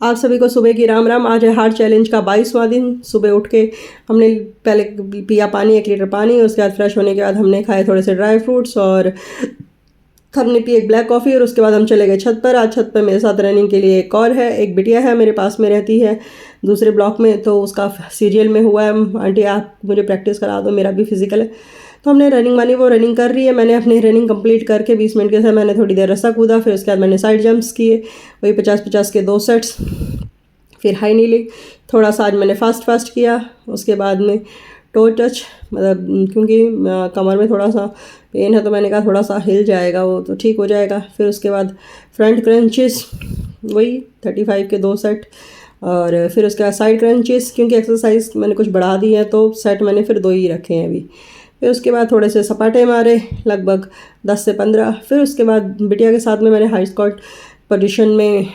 आप सभी को सुबह की राम राम। आज है हार्ट चैलेंज का 22वां दिन। सुबह उठ के हमने पहले पिया पानी 1 लीटर पानी, उसके बाद फ्रेश होने के बाद हमने खाए थोड़े से ड्राई फ्रूट्स और हमने पी एक ब्लैक कॉफ़ी और उसके बाद हम चले गए छत पर। आज छत पर मेरे साथ रनिंग के लिए एक और है, एक बिटिया है मेरे पास में रहती है दूसरे ब्लॉक में, तो उसका सीरियल में हुआ है आंटी आप मुझे प्रैक्टिस करा दो, मेरा भी फिजिकल है। तो हमने रनिंग मानी, वो रनिंग कर रही है। मैंने अपनी रनिंग कंप्लीट करके 20 मिनट के साथ मैंने थोड़ी देर रस्सा कूदा, फिर उसके बाद मैंने साइड जंप्स किए, वही 50-50 के 2 सेट्स, फिर हाई नीलिंग। थोड़ा सा आज मैंने फास्ट किया। उसके बाद में टो टच, मतलब क्योंकि कमर में थोड़ा सा पेन है तो मैंने कहा थोड़ा सा हिल जाएगा वो तो ठीक हो जाएगा। फिर उसके बाद फ्रंट क्रंचेस, वही 35 के 2 सेट, और फिर उसके बाद साइड क्रंचेस, क्योंकि एक्सरसाइज मैंने कुछ बढ़ा दी है तो सेट मैंने फिर 2 ही रखे हैं अभी। फिर उसके बाद थोड़े से सपाटे मारे लगभग 10 से 15। फिर उसके बाद बिटिया के साथ में मैंने हाई स्क्वाट पोजीशन में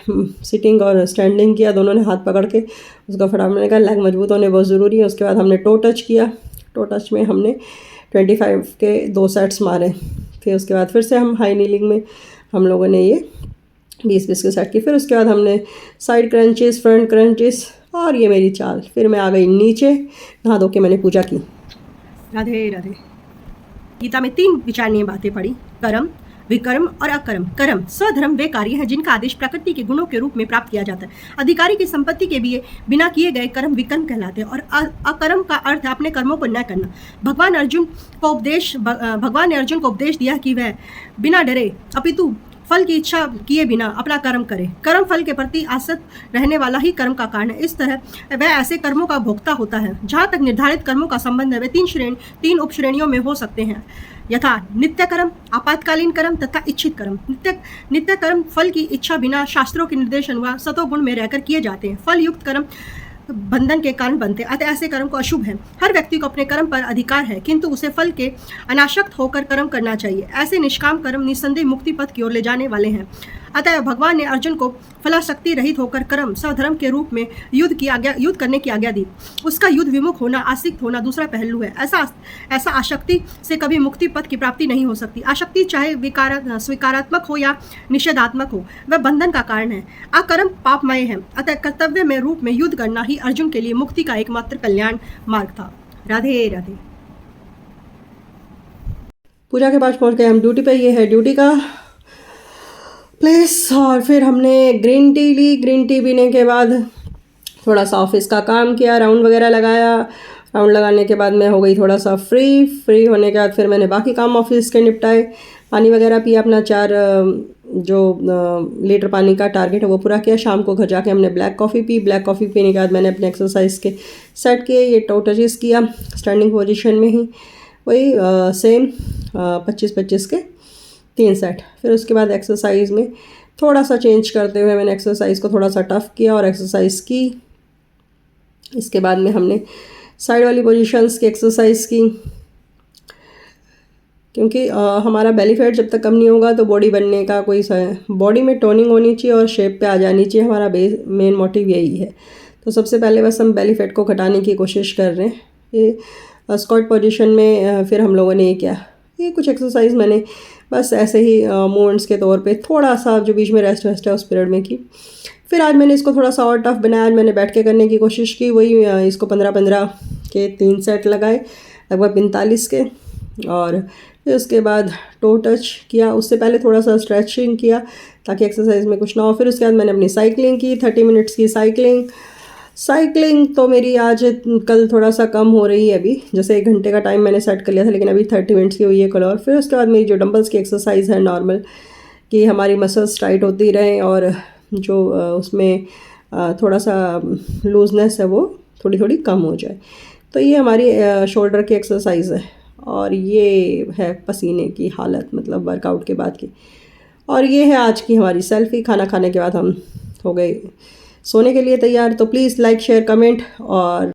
सिटिंग और स्टैंडिंग किया, दोनों ने हाथ पकड़ के उसका फटाफट। मैंने कहा लेग मजबूत होने बहुत ज़रूरी है। उसके बाद हमने टो टच किया, टो टच में हमने 25 के 2 सेट्स मारे। फिर उसके बाद फिर से हम हाई नीलिंग में हम लोगों ने ये 20-20 के सेट की। फिर उसके बाद हमने साइड क्रंचेस, फ्रंट क्रंचेस, और ये मेरी चाल। फिर मैं आ गई नीचे, नहा धो के मैंने पूजा की। राधे राधे। गीता में 3 विचारणीय बातें पढ़ी, कर्म, विकर्म और अकर्म। कर्म स्वधर्म वे कार्य हैं जिनका आदेश प्रकृति के गुणों के रूप में प्राप्त किया जाता है। अधिकारी की संपत्ति के लिए बिना किए गए कर्म विकर्म कहलाते हैं। और अकर्म का अर्थ है अपने कर्मों को न करना। भगवान ने अर्जुन को उपदेश दिया कि वह बिना डरे अपितु फल की इच्छा किए बिना अपना कर्म करे। कर्म फल के प्रति आसक्त रहने वाला ही कर्म का कारण है। इस तरह वह ऐसे कर्मों का भोक्ता होता है। जहाँ तक निर्धारित कर्मों का संबंध है वे 3 उप श्रेणियों में हो सकते हैं, यथा नित्य कर्म, आपातकालीन कर्म तथा इच्छित कर्म। नित्य कर्म फल की इच्छा बिना शास्त्रों के निर्देश अनुसार सतोगुण में रहकर किए जाते हैं। फल युक्त कर्म बंधन के कारण बनते, अतः ऐसे कर्म को अशुभ है। हर व्यक्ति को अपने कर्म पर अधिकार है, किंतु उसे फल के अनासक्त होकर कर्म करना चाहिए। ऐसे निष्काम कर्म निस्संदेह मुक्ति पथ की ओर ले जाने वाले हैं। अतः भगवान ने अर्जुन को फलाशक्ति रहित होकर कर्म स्वधर्म के रूप में युद्ध करने की आज्ञा दी। उसका युद्ध विमुख होना, आसक्त होना दूसरा पहलू है। ऐसा आसक्ति से कभी मुक्ति पथ की प्राप्ति नहीं हो सकती। आसक्ति चाहे स्वीकारात्मक हो या निषेधात्मक हो, वह बंधन का कारण है। अकर्म पापमय है। अतः कर्तव्य में रूप में युद्ध करना ही अर्जुन के लिए मुक्ति का एकमात्र कल्याण मार्ग था। राधे राधे। पूजा के पास पहुंच गए हम ड्यूटी पे। ये है ड्यूटी का प्लेस। और फिर हमने ग्रीन टी ली। ग्रीन टी पीने के बाद थोड़ा सा ऑफिस का काम किया, राउंड वगैरह लगाया। राउंड लगाने के बाद मैं हो गई थोड़ा सा फ्री होने के बाद फिर मैंने बाकी काम ऑफिस के निपटाए। पानी वगैरह पिया, अपना 4 लीटर पानी का टारगेट है वो पूरा किया। शाम को घर जाके हमने black coffee P. Black coffee पीने के बाद मैंने अपने एक्सरसाइज के सेट किए। ये टो टचेस किया स्टैंडिंग पोजीशन में ही, वही सेम 25-25 के 3 सेट। फिर उसके बाद एक्सरसाइज में थोड़ा सा चेंज करते हुए मैंने एक्सरसाइज को थोड़ा सा टफ किया और एक्सरसाइज की। इसके बाद में हमने साइड वाली पोजीशंस की एक्सरसाइज की, क्योंकि हमारा बेली फैट जब तक कम नहीं होगा तो बॉडी बनने का कोई बॉडी में टोनिंग होनी चाहिए और शेप पे आ जानी चाहिए। हमारा मेन मोटिव यही है। तो सबसे पहले बस हम बेली फैट को घटाने की कोशिश कर रहे हैं। ये स्क्वाट पोजीशन में फिर हम लोगों ने ये किया, ये कुछ एक्सरसाइज मैंने बस ऐसे ही मूवमेंट्स के तौर पे थोड़ा सा जो बीच में रेस्ट है उस पीरियड में की। फिर आज मैंने इसको थोड़ा सा और टफ बनाया। आज मैंने बैठ के करने की कोशिश की, वही इसको 15-15 के 3 सेट लगाए लगभग 45 के। और फिर उसके बाद टो टच किया। उससे पहले थोड़ा सा स्ट्रेचिंग किया ताकि एक्सरसाइज में कुछ ना हो। फिर उसके बाद मैंने अपनी साइकिलिंग की, 30 मिनट्स की साइकिलिंग तो मेरी आज कल थोड़ा सा कम हो रही है अभी, जैसे 1 घंटे का टाइम मैंने सेट कर लिया था, लेकिन अभी 30 मिनट्स की हुई है कल। और फिर उसके बाद मेरी जो डंबल्स की एक्सरसाइज है नॉर्मल, कि हमारी मसल्स टाइट होती रहें और जो उसमें थोड़ा सा लूजनेस है वो थोड़ी कम हो जाए। तो ये हमारी शोल्डर की एक्सरसाइज है। और ये है पसीने की हालत, मतलब वर्कआउट के बाद की। और ये है आज की हमारी सेल्फी। खाना खाने के बाद हम हो गए सोने के लिए तैयार। तो प्लीज़ लाइक, शेयर, कमेंट और